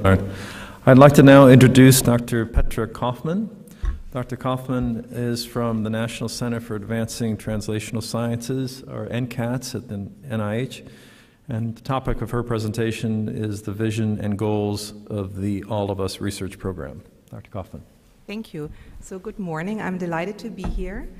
All right. I'd like to now introduce Dr. Petra Kaufmann. Dr. Kaufmann is from the National Center for Advancing Translational Studies, or NCATS, at the NIH. And the topic of her presentation is the vision and goals of the All of Us research program. Dr. Kaufmann. Thank you. So good morning. I'm delighted to be here.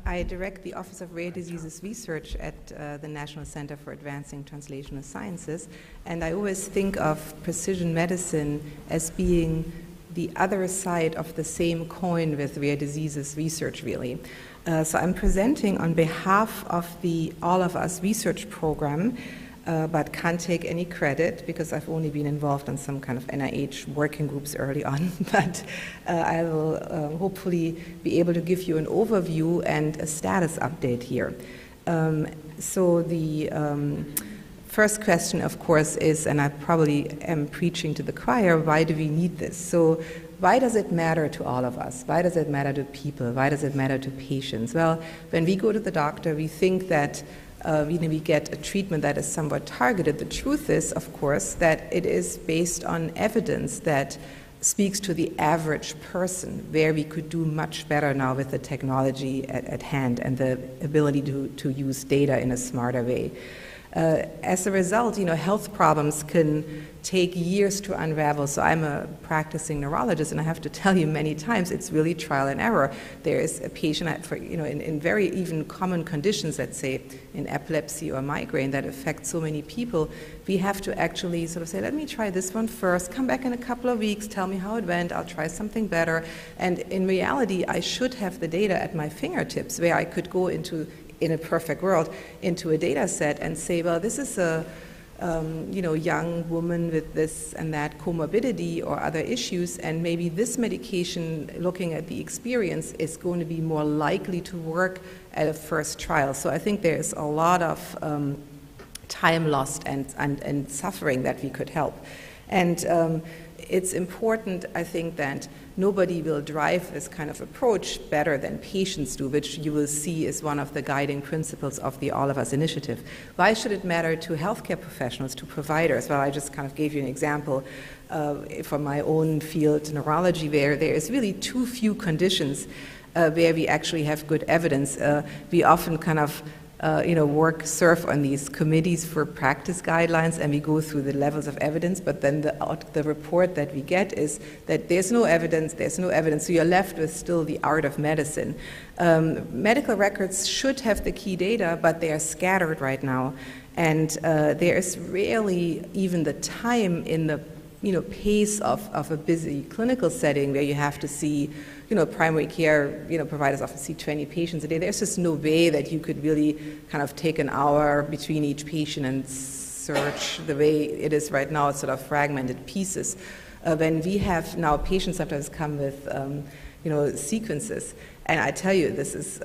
I direct the Office of Rare Diseases Research at the National Center for Advancing Translational Sciences, and I always think of precision medicine as being the other side of the same coin with rare diseases research, really. So I'm presenting on behalf of the All of Us research program, but can't take any credit because I've only been involved in some kind of NIH working groups early on. But I will hopefully be able to give you an overview and a status update here. So the first question, of course, is, and I probably am preaching to the choir, why do we need this? So why does it matter to all of us? Why does it matter to people? Why does it matter to patients? Well, when we go to the doctor, we think that we get a treatment that is somewhat targeted. The truth is, of course, that it is based on evidence that speaks to the average person, where we could do much better now with the technology at hand and the ability to use data in a smarter way. As a result, health problems can take years to unravel. So I'm a practicing neurologist, and I have to tell you many times it's really trial and error. There is a patient, in very even common conditions, let's say in epilepsy or migraine that affect so many people, we have to actually sort of say, let me try this one first, come back in a couple of weeks, tell me how it went, I'll try something better. And in reality, I should have the data at my fingertips where I could go into, in a perfect world, into a data set and say, well, this is a young woman with this and that comorbidity or other issues, and maybe this medication, looking at the experience, is going to be more likely to work at a first trial. So I think there's a lot of time lost and suffering that we could help. And it's important, I think, that nobody will drive this kind of approach better than patients do, which you will see is one of the guiding principles of the All of Us initiative. Why should it matter to healthcare professionals, to providers? Well, I just kind of gave you an example from my own field, neurology, where there is really too few conditions where we actually have good evidence. We often kind of surf on these committees for practice guidelines, and we go through the levels of evidence, but then the report that we get is that there's no evidence, so you're left with still the art of medicine. Medical records should have the key data, but they are scattered right now, and there is rarely even the time in the pace of a busy clinical setting where you have to see primary care, providers often see 20 patients a day. There's just no way that you could really kind of take an hour between each patient and search the way it is right now, it's sort of fragmented pieces. When we have now patients sometimes come with, sequences, and I tell you, this is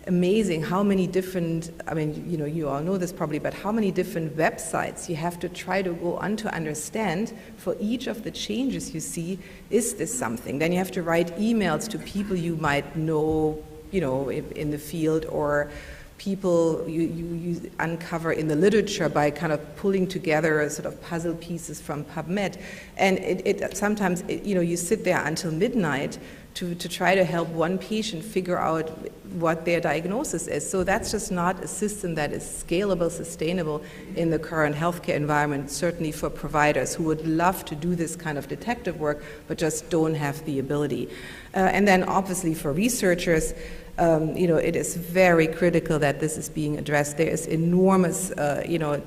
amazing how many different, you all know this probably, but how many different websites you have to try to go on to understand for each of the changes you see, is this something? Then you have to write emails to people you might know, in the field, or people you uncover in the literature by kind of pulling together sort of puzzle pieces from PubMed. And sometimes, you sit there until midnight to try to help one patient figure out what their diagnosis is. So that's just not a system that is scalable, sustainable in the current healthcare environment, certainly for providers who would love to do this kind of detective work, but just don't have the ability. And then obviously for researchers, it is very critical that this is being addressed. There is enormous,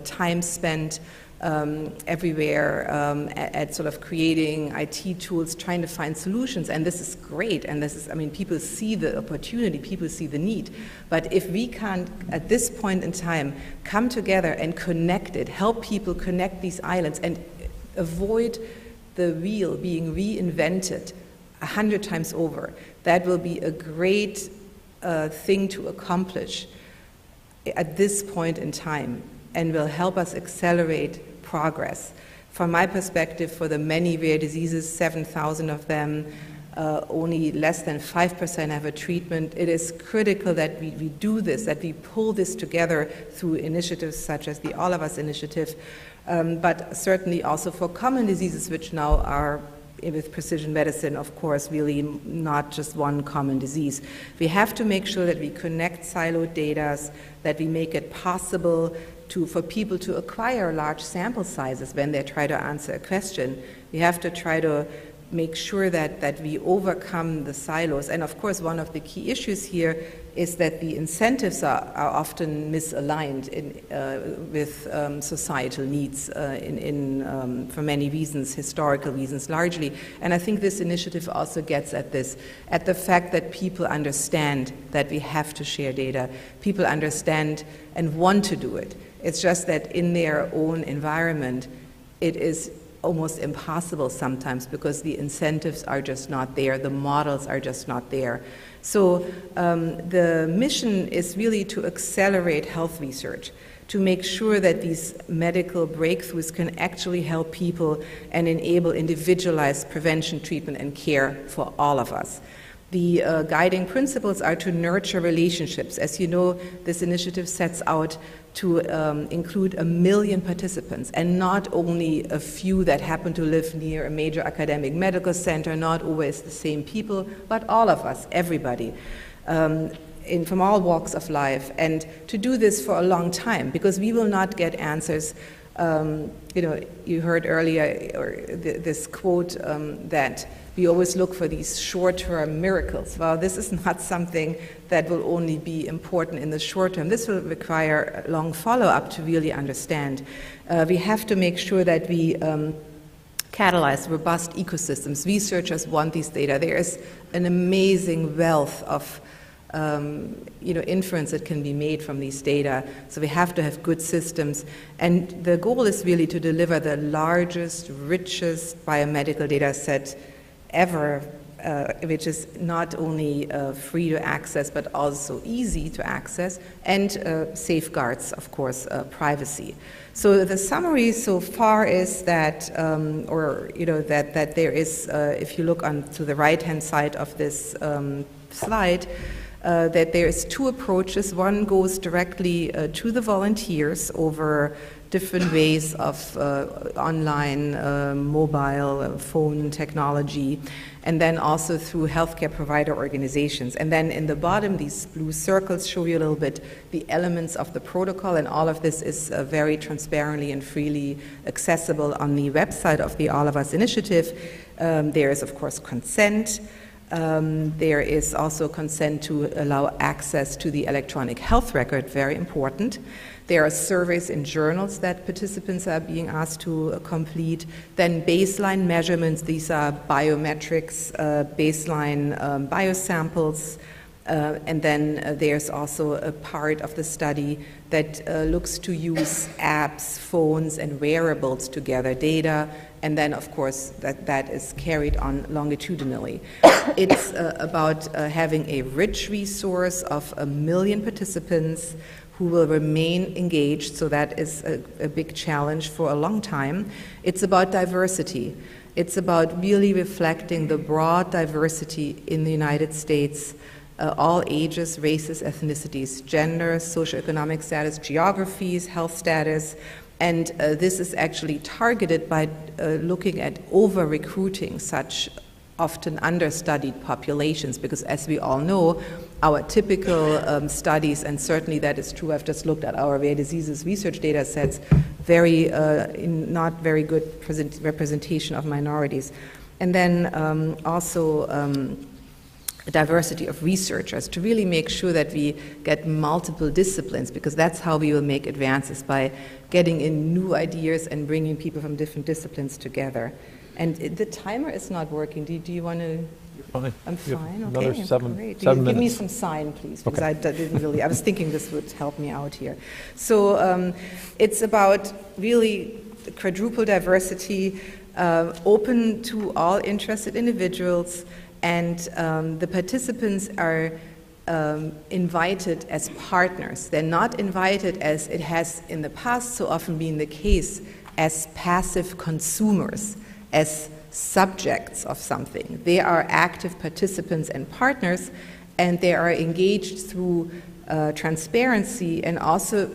time spent everywhere at sort of creating IT tools, trying to find solutions, and this is great, and this is, people see the opportunity, people see the need, but if we can't, at this point in time, come together and connect it, help people connect these islands, and avoid the wheel being reinvented 100 times over, that will be a great thing to accomplish at this point in time, and will help us accelerate progress. From my perspective, for the many rare diseases, 7,000 of them, only less than 5% have a treatment. It is critical that we do this, that we pull this together through initiatives such as the All of Us initiative, but certainly also for common diseases which now are, with precision medicine, of course, really not just one common disease. We have to make sure that we connect siloed data, that we make it possible for people to acquire large sample sizes when they try to answer a question. We have to try to make sure that we overcome the silos. And of course, one of the key issues here is that the incentives are often misaligned with societal needs for many reasons, historical reasons largely. And I think this initiative also gets at this, at the fact that people understand that we have to share data. People understand and want to do it. It's just that in their own environment, it is almost impossible sometimes because the incentives are just not there, the models are just not there. So the mission is really to accelerate health research, to make sure that these medical breakthroughs can actually help people and enable individualized prevention, treatment, and care for all of us. The guiding principles are to nurture relationships. As you know, this initiative sets out to include 1 million participants, and not only a few that happen to live near a major academic medical center, not always the same people, but all of us, everybody, from all walks of life, and to do this for a long time, because we will not get answers. You heard earlier this quote that we always look for these short-term miracles. Well, this is not something that will only be important in the short term. This will require a long follow-up to really understand. We have to make sure that we catalyze robust ecosystems. Researchers want these data. There is an amazing wealth of inference that can be made from these data. So we have to have good systems. And the goal is really to deliver the largest, richest biomedical data set ever, which is not only free to access, but also easy to access, and safeguards, of course, privacy. So the summary so far is that, that there is, if you look to the right-hand side of this slide, that there is 2 approaches. One goes directly to the volunteers over different ways of online, mobile, phone technology, and then also through healthcare provider organizations. And then in the bottom, these blue circles show you a little bit the elements of the protocol, and all of this is very transparently and freely accessible on the website of the All of Us initiative. There is, of course, consent. There is also consent to allow access to the electronic health record, very important. There are surveys in journals that participants are being asked to complete. Then baseline measurements, these are biometrics, baseline biosamples. And then there's also a part of the study that looks to use apps, phones, and wearables to gather data. And then, of course, that is carried on longitudinally. It's about having a rich resource of 1 million participants who will remain engaged, so that is a big challenge for a long time. It's about diversity. It's about really reflecting the broad diversity in the United States, all ages, races, ethnicities, gender, socioeconomic status, geographies, health status, and this is actually targeted by looking at over-recruiting such often understudied populations, because as we all know, our typical studies, and certainly that is true, I've just looked at our rare diseases research data sets, not very good representation of minorities. And then also diversity of researchers, to really make sure that we get multiple disciplines, because that's how we will make advances, by getting in new ideas and bringing people from different disciplines together. And the timer is not working. Do you want to? You're fine. I'm fine. Okay. Another seven Great. minutes. Give me some sign, please, because okay. I didn't really. I was thinking this would help me out here. So it's about really quadruple diversity, open to all interested individuals, and the participants are invited as partners. They're not invited, as it has in the past so often been the case, as passive consumers, as subjects of something. They are active participants and partners, and they are engaged through transparency and also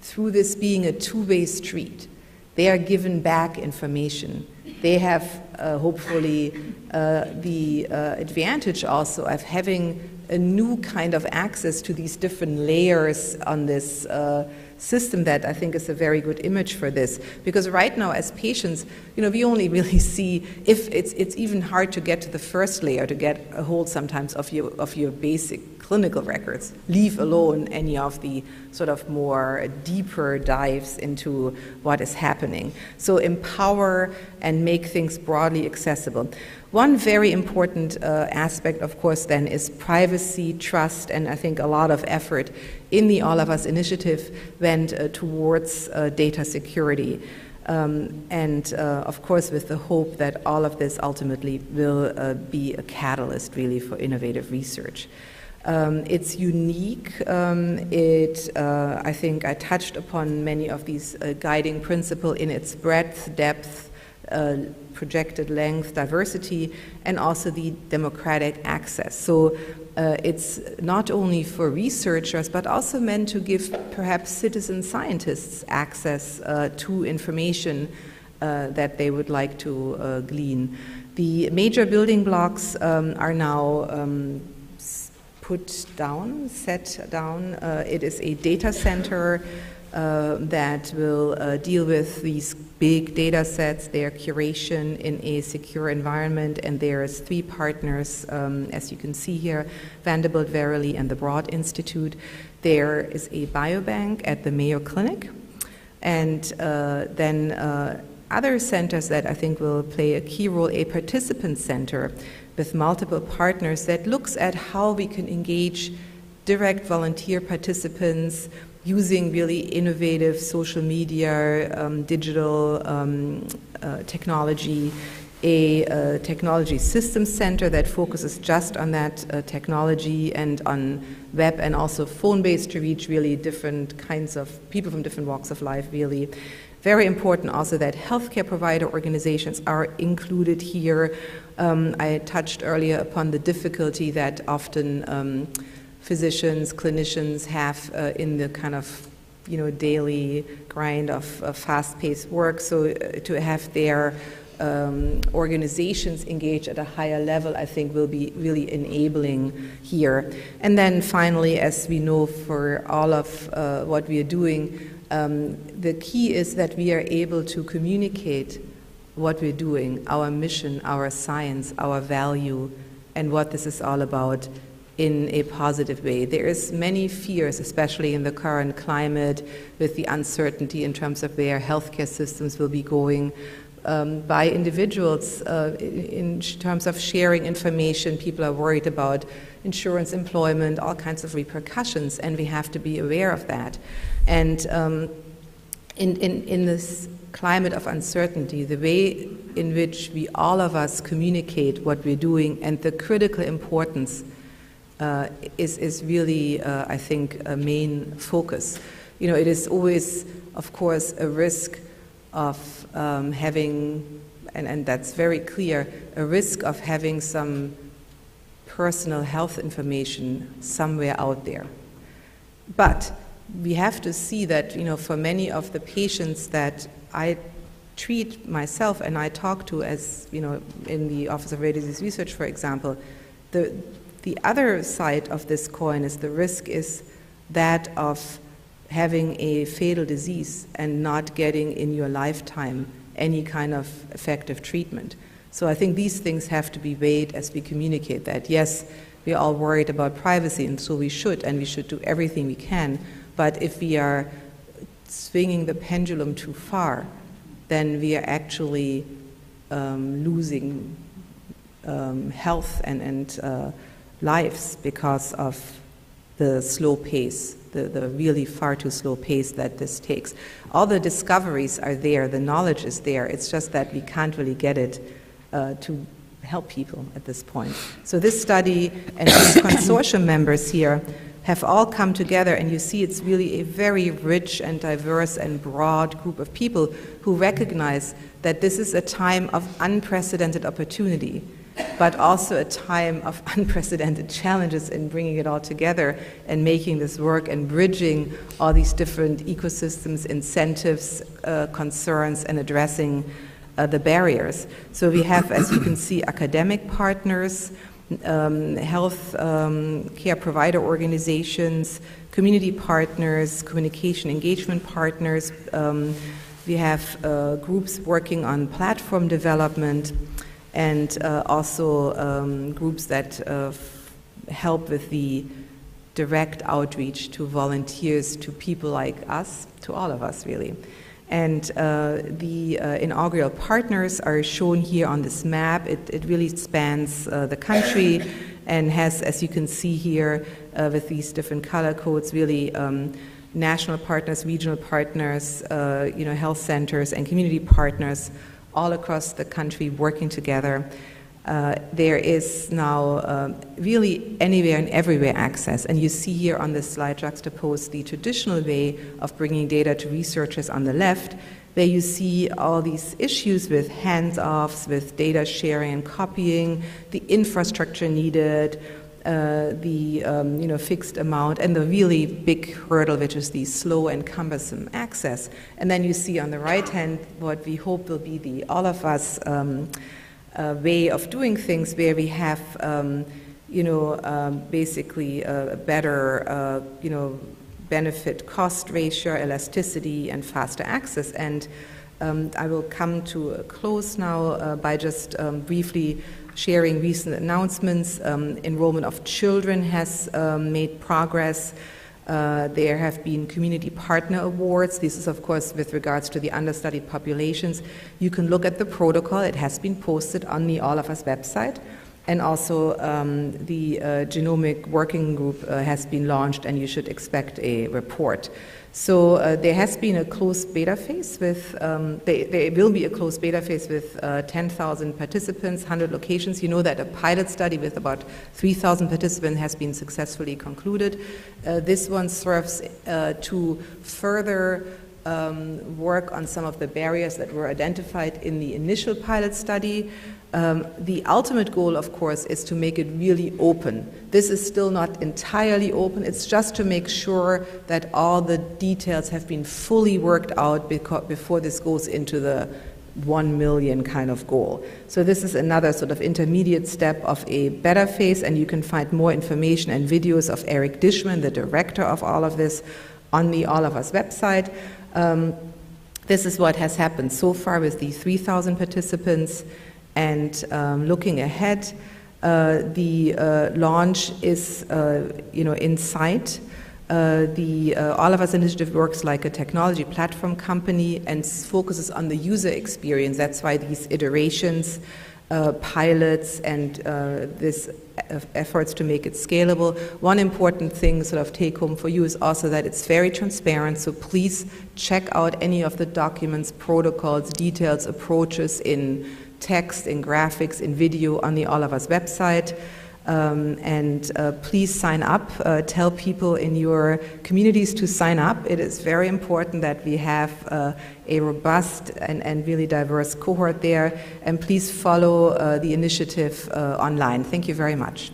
through this being a two-way street, they are given back information. They have hopefully the advantage also of having a new kind of access to these different layers on this system that I think is a very good image for this. Because right now as patients, we only really see, if it's even hard to get to the first layer, to get a hold sometimes of your basic clinical records, leave alone any of the sort of more deeper dives into what is happening. So empower and make things broadly accessible. One very important aspect, of course, then is privacy, trust, and I think a lot of effort in the All of Us initiative went towards data security. And of course, with the hope that all of this ultimately will be a catalyst really for innovative research. It's unique. I think I touched upon many of these guiding principles in its breadth, depth, projected length, diversity, and also the democratic access. So it's not only for researchers, but also meant to give perhaps citizen scientists access to information that they would like to glean. The major building blocks are now set down. It is a data center that will deal with these big data sets, their curation in a secure environment, and there's 3 partners, as you can see here, Vanderbilt, Verily, and the Broad Institute. There is a biobank at the Mayo Clinic, and then other centers that I think will play a key role, a participant center with multiple partners that looks at how we can engage direct volunteer participants using really innovative social media, digital technology, a technology systems center that focuses just on that technology and on web and also phone-based to reach really different kinds of people from different walks of life, really. Very important also that healthcare provider organizations are included here. I touched earlier upon the difficulty that often physicians, clinicians have in the kind of daily grind of fast-paced work. So to have their organizations engage at a higher level, I think will be really enabling here. And then finally, as we know for all of what we are doing, the key is that we are able to communicate what we're doing, our mission, our science, our value, and what this is all about in a positive way. There is many fears, especially in the current climate, with the uncertainty in terms of where healthcare systems will be going, by individuals in terms of sharing information. People are worried about insurance, employment, all kinds of repercussions, and we have to be aware of that. And in this climate of uncertainty, the way in which we, all of us, communicate what we're doing and the critical importance is really, I think, a main focus. It is always, of course, a risk of having, and that's very clear, a risk of having some personal health information somewhere out there. But we have to see that, for many of the patients that I treat myself and I talk to, as in the Office of Rare Disease Research, for example, the other side of this coin is the risk is that of having a fatal disease and not getting in your lifetime any kind of effective treatment. So I think these things have to be weighed as we communicate that. Yes, we're all worried about privacy, and so we should do everything we can. But if we are swinging the pendulum too far, then we are actually losing health and lives because of the slow pace, the really far too slow pace that this takes. All the discoveries are there, the knowledge is there, it's just that we can't really get it to help people at this point. So this study and these consortium members here have all come together, and you see it's really a very rich and diverse and broad group of people who recognize that this is a time of unprecedented opportunity. but also a time of unprecedented challenges in bringing it all together and making this work and bridging all these different ecosystems, incentives, concerns, and addressing the barriers. So we have, as you can see, academic partners, health care provider organizations, community partners, communication engagement partners. We have groups working on platform development, and also groups that help with the direct outreach to volunteers, to people like us, to all of us really. And the inaugural partners are shown here on this map. It really spans the country and has, as you can see here, with these different color codes, really national partners, regional partners, health centers and community partners all across the country working together. There is now really anywhere and everywhere access, and you see here on this slide juxtaposed the traditional way of bringing data to researchers on the left, where you see all these issues with hands-offs, with data sharing and copying, the infrastructure needed, the fixed amount, and the really big hurdle, which is the slow and cumbersome access. And then you see on the right hand what we hope will be the all of us way of doing things, where we have basically a better benefit cost ratio, elasticity, and faster access. And I will come to a close now by just briefly sharing recent announcements. Enrollment of children has made progress. There have been community partner awards. This is, of course, with regards to the understudied populations. You can look at the protocol. It has been posted on the All of Us website. And also the genomic working group has been launched, and you should expect a report. So there has been a closed beta phase with, there will be a closed beta phase with 10,000 participants, 100 locations. You know that a pilot study with about 3,000 participants has been successfully concluded. This one serves to further work on some of the barriers that were identified in the initial pilot study. The ultimate goal, of course, is to make it really open. This is still not entirely open. It's just to make sure that all the details have been fully worked out before this goes into the 1 million kind of goal. So this is another sort of intermediate step of a beta phase, and you can find more information and videos of Eric Dishman, the director of all of this, on the All of Us website. This is what has happened so far with the 3,000 participants. And looking ahead, the launch is, in sight. The All of Us initiative works like a technology platform company and focuses on the user experience. That's why these iterations, pilots, and this efforts to make it scalable. One important thing, sort of take home for you, is also that it's very transparent. So please check out any of the documents, protocols, details, approaches in text, in graphics, in video on the All of Us website. And please sign up. Tell people in your communities to sign up. It is very important that we have a robust and really diverse cohort there. And please follow the initiative online. Thank you very much.